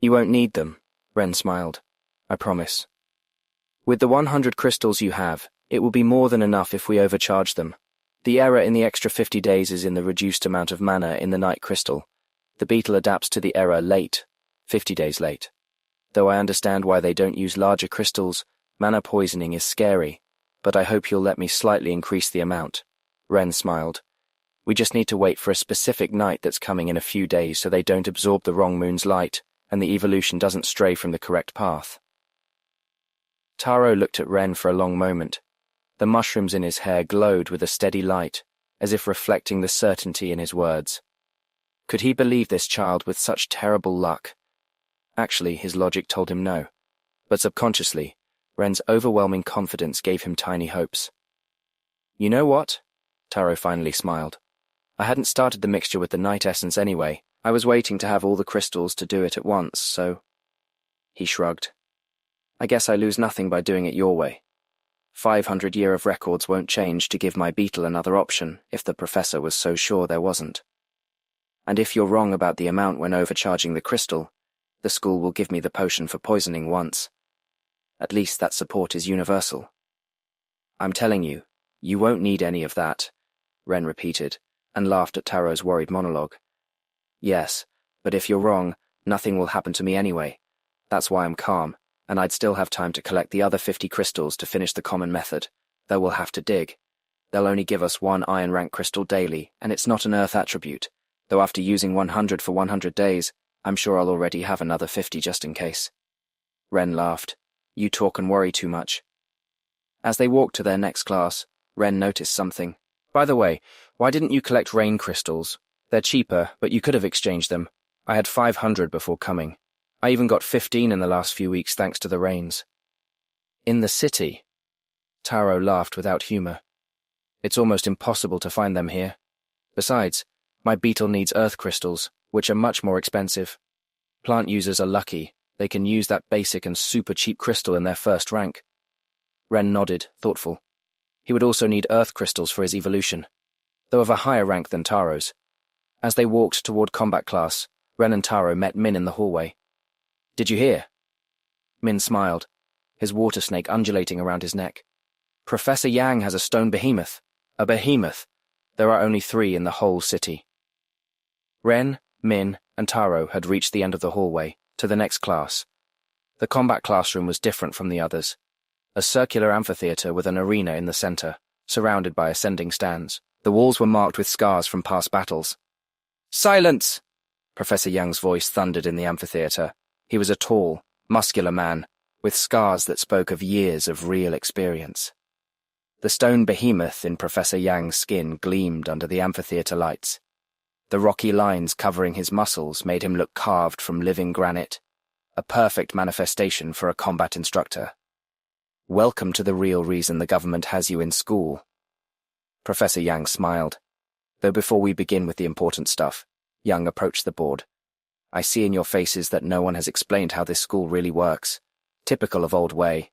You won't need them, Ren smiled. I promise. With the 100 crystals you have, it will be more than enough if we overcharge them. The error in the extra 50 days is in the reduced amount of mana in the night crystal. The beetle adapts to the error late, 50 days late. Though I understand why they don't use larger crystals, mana poisoning is scary, but I hope you'll let me slightly increase the amount. Ren smiled. We just need to wait for a specific night that's coming in a few days so they don't absorb the wrong moon's light and the evolution doesn't stray from the correct path. Taro looked at Ren for a long moment. The mushrooms in his hair glowed with a steady light, as if reflecting the certainty in his words. Could he believe this child with such terrible luck? Actually, his logic told him no. But subconsciously, Ren's overwhelming confidence gave him tiny hopes. You know what? Taro finally smiled. I hadn't started the mixture with the night essence anyway. I was waiting to have all the crystals to do it at once, so... He shrugged. I guess I lose nothing by doing it your way. 500 years of records won't change to give my beetle another option if the professor was so sure there wasn't. And if you're wrong about the amount when overcharging the crystal, the school will give me the potion for poisoning once. At least that support is universal. I'm telling you, you won't need any of that, Ren repeated, and laughed at Taro's worried monologue. Yes, but if you're wrong, nothing will happen to me anyway. That's why I'm calm, and I'd still have time to collect the other 50 crystals to finish the common method, though we'll have to dig. They'll only give us 1 iron rank crystal daily, and it's not an earth attribute, though after using 100 for 100 days, I'm sure I'll already have another 50 just in case. Ren laughed. You talk and worry too much. As they walked to their next class, Ren noticed something. By the way, why didn't you collect rain crystals? They're cheaper, but you could have exchanged them. I had 500 before coming. I even got 15 in the last few weeks thanks to the rains. In the city? Taro laughed without humor. It's almost impossible to find them here. Besides, my beetle needs earth crystals, which are much more expensive. Plant users are lucky. They can use that basic and super cheap crystal in their first rank. Ren nodded, thoughtful. He would also need earth crystals for his evolution, though of a higher rank than Taro's. As they walked toward combat class, Ren and Taro met Min in the hallway. Did you hear? Min smiled, his water snake undulating around his neck. Professor Yang has a stone behemoth. A behemoth. There are only 3 in the whole city. Ren, Min, and Taro had reached the end of the hallway, to the next class. The combat classroom was different from the others. A circular amphitheater with an arena in the center, surrounded by ascending stands. The walls were marked with scars from past battles. Silence! Professor Yang's voice thundered in the amphitheater. He was a tall, muscular man, with scars that spoke of years of real experience. The stone behemoth in Professor Yang's skin gleamed under the amphitheater lights. The rocky lines covering his muscles made him look carved from living granite, a perfect manifestation for a combat instructor. Welcome to the real reason the government has you in school. Professor Yang smiled. Though before we begin with the important stuff, Yang approached the board. I see in your faces that no one has explained how this school really works. Typical of Old Way.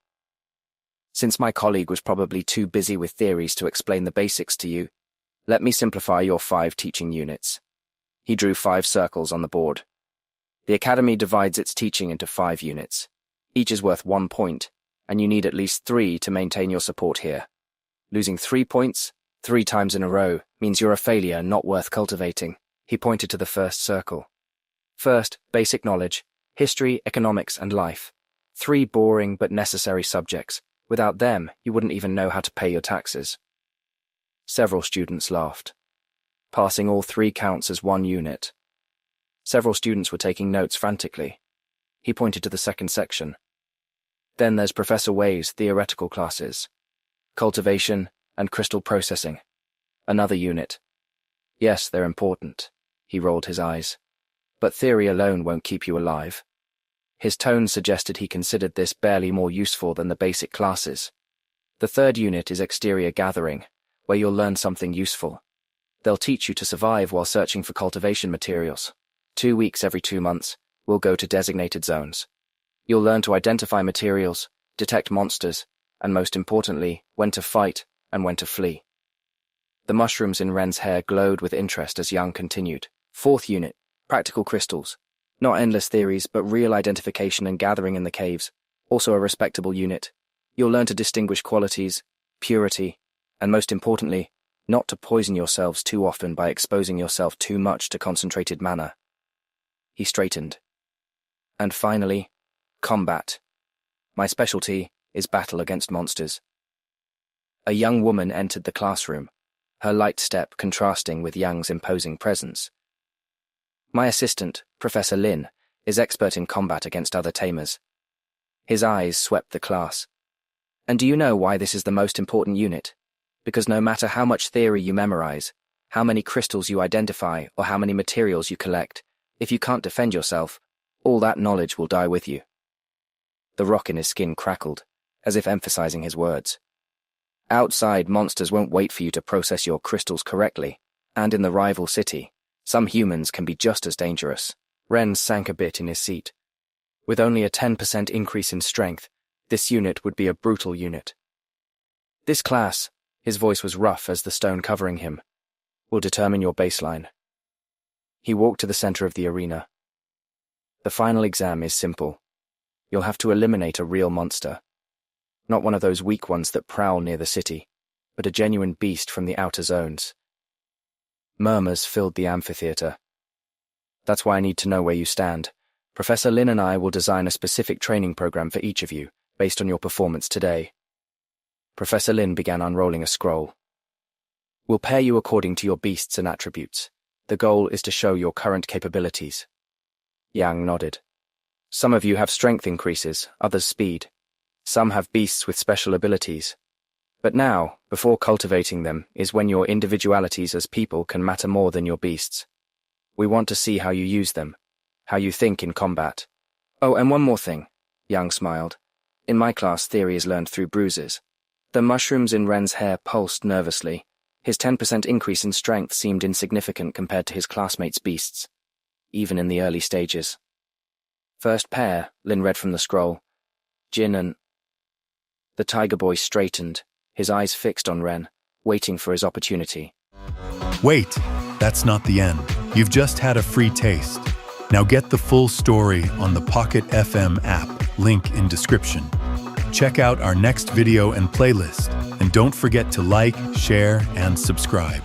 Since my colleague was probably too busy with theories to explain the basics to you, let me simplify your 5 teaching units. He drew 5 circles on the board. The academy divides its teaching into 5 units. Each is worth 1 point, and you need at least 3 to maintain your support here. Losing 3 points, 3 times in a row, means you're a failure not worth cultivating. He pointed to the first circle. First, basic knowledge, history, economics, and life. 3 boring but necessary subjects. Without them, you wouldn't even know how to pay your taxes. Several students laughed. Passing all 3 counts as 1 unit. Several students were taking notes frantically. He pointed to the second section. Then there's Professor Wei's theoretical classes. Cultivation and crystal processing. Another unit. Yes, they're important. He rolled his eyes. But theory alone won't keep you alive. His tone suggested he considered this barely more useful than the basic classes. The third unit is exterior gathering, where you'll learn something useful. They'll teach you to survive while searching for cultivation materials. 2 weeks every 2 months, we'll go to designated zones. You'll learn to identify materials, detect monsters, and most importantly, when to fight and when to flee. The mushrooms in Ren's hair glowed with interest as Young continued. 4th unit, practical crystals. Not endless theories, but real identification and gathering in the caves. Also a respectable unit. You'll learn to distinguish qualities, purity, and most importantly, not to poison yourselves too often by exposing yourself too much to concentrated mana. He straightened. And finally, combat. My specialty is battle against monsters. A young woman entered the classroom, her light step contrasting with Yang's imposing presence. My assistant, Professor Lin, is expert in combat against other tamers. His eyes swept the class. And do you know why this is the most important unit? Because no matter how much theory you memorize, how many crystals you identify, or how many materials you collect, if you can't defend yourself, all that knowledge will die with you. The rock in his skin crackled, as if emphasizing his words. Outside, monsters won't wait for you to process your crystals correctly, and in the rival city, some humans can be just as dangerous. Ren sank a bit in his seat. With only a 10% increase in strength, this unit would be a brutal unit. This class, his voice was rough as the stone covering him, will determine your baseline. He walked to the center of the arena. The final exam is simple. You'll have to eliminate a real monster. Not one of those weak ones that prowl near the city, but a genuine beast from the outer zones. Murmurs filled the amphitheater. That's why I need to know where you stand. Professor Lin and I will design a specific training program for each of you, based on your performance today. Professor Lin began unrolling a scroll. We'll pair you according to your beasts and attributes. The goal is to show your current capabilities. Yang nodded. Some of you have strength increases, others speed. Some have beasts with special abilities. But now, before cultivating them, is when your individualities as people can matter more than your beasts. We want to see how you use them, how you think in combat. Oh, and one more thing, Yang smiled. In my class, theory is learned through bruises. The mushrooms in Ren's hair pulsed nervously. His 10% increase in strength seemed insignificant compared to his classmates' beasts, even in the early stages. First pair, Lin read from the scroll. Jin and... The tiger boy straightened, his eyes fixed on Ren, waiting for his opportunity. Wait, that's not the end. You've just had a free taste. Now get the full story on the Pocket FM app, link in description. Check out our next video and playlist, and don't forget to like, share, and subscribe.